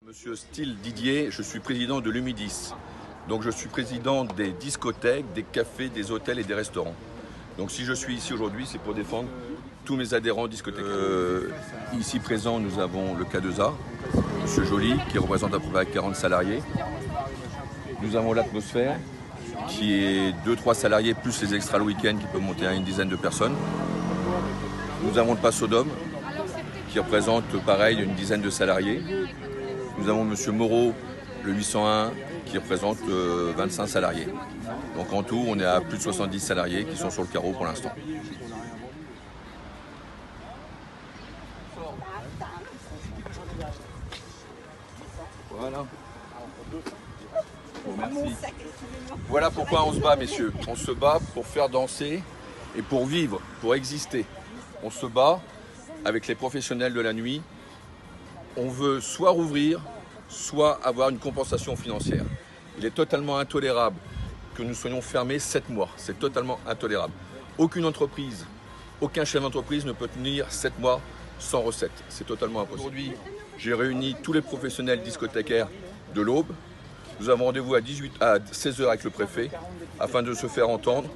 Monsieur Style Didier, je suis président de l'Humidis. Donc je suis président des discothèques, des cafés, des hôtels et des restaurants. Donc si je suis ici aujourd'hui, c'est pour défendre tous mes adhérents discothécaires. Ici présent, nous avons le K2A, Monsieur Joly, qui représente à peu près 40 salariés. Nous avons l'Atmosphère, qui est 2-3 salariés, plus les extras le week-end, qui peuvent monter à une dizaine de personnes. Nous avons le Passodome, qui représente pareil une dizaine de salariés. Nous avons Monsieur Moreau, le 801, qui représente 25 salariés. Donc en tout, on est à plus de 70 salariés qui sont sur le carreau pour l'instant. Voilà. Merci. Voilà pourquoi on se bat, messieurs. On se bat pour faire danser et pour vivre, pour exister. On se bat avec les professionnels de la nuit. On veut soit rouvrir, soit avoir une compensation financière. Il est totalement intolérable que nous soyons fermés 7 mois. C'est totalement intolérable. Aucune entreprise, aucun chef d'entreprise ne peut tenir 7 mois sans recette. C'est totalement impossible. Aujourd'hui, j'ai réuni tous les professionnels discothécaires de l'Aube. Nous avons rendez-vous à 16 h avec le préfet afin de se faire entendre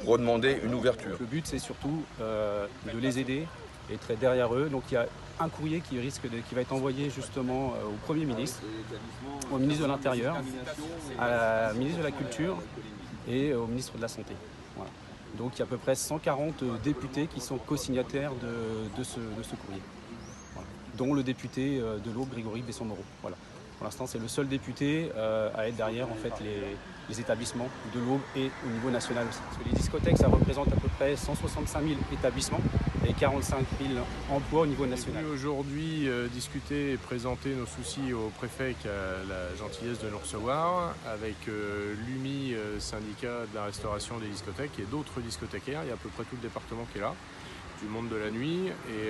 pour demander une ouverture. Le but, c'est surtout de les aider et être derrière eux. Donc il y a un courrier qui va être envoyé justement au Premier ministre, au ministre de l'Intérieur, à la ministre de la Culture et au ministre de la Santé. Voilà. Donc il y a à peu près 140 députés qui sont co-signataires de ce courrier, voilà. Dont le député de l'Aube, Grégory Besson-Moreau. Voilà. Pour l'instant, c'est le seul député à être derrière en fait, les établissements de l'Aube et au niveau national aussi. Parce que les discothèques, ça représente à peu près 165 000 établissements et 45 000 emplois au niveau national. Aujourd'hui, discuter et présenter nos soucis au préfet qui a la gentillesse de nous recevoir, avec l'UMI, syndicat de la restauration des discothèques, et d'autres discothécaires. Il y a à peu près tout le département qui est là, du monde de la nuit, et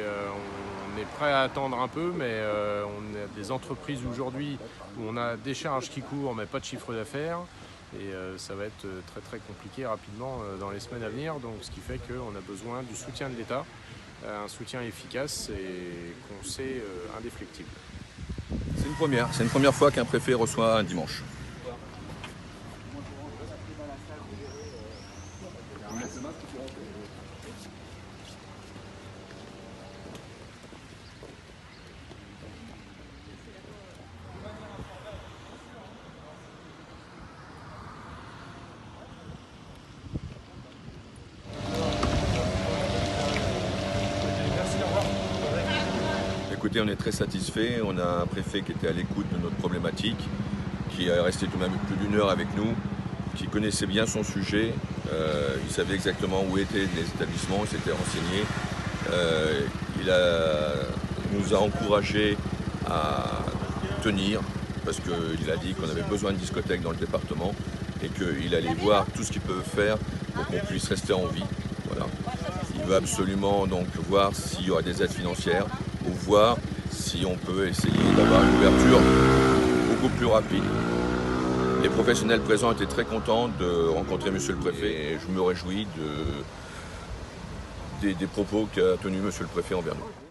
on est prêt à attendre un peu, mais on a des entreprises aujourd'hui où on a des charges qui courent mais pas de chiffre d'affaires, et ça va être très très compliqué rapidement dans les semaines à venir, donc ce qui fait qu'on a besoin du soutien de l'État, un soutien efficace et qu'on sait indéflectible. C'est une première fois qu'un préfet reçoit un dimanche. Écoutez, on est très satisfait. On a un préfet qui était à l'écoute de notre problématique, qui est resté tout de même plus d'1 heure avec nous, qui connaissait bien son sujet. Il savait exactement où étaient les établissements, il s'était renseigné. Il nous a encouragés à tenir, parce qu'il a dit qu'on avait besoin de discothèques dans le département et qu'il allait voir tout ce qu'il peut faire pour qu'on puisse rester en vie. Voilà. Il veut absolument donc voir s'il y aura des aides financières, ou voir si on peut essayer d'avoir une ouverture beaucoup plus rapide. Les professionnels présents étaient très contents de rencontrer Monsieur le Préfet et je me réjouis des propos qu'a tenus Monsieur le Préfet envers nous.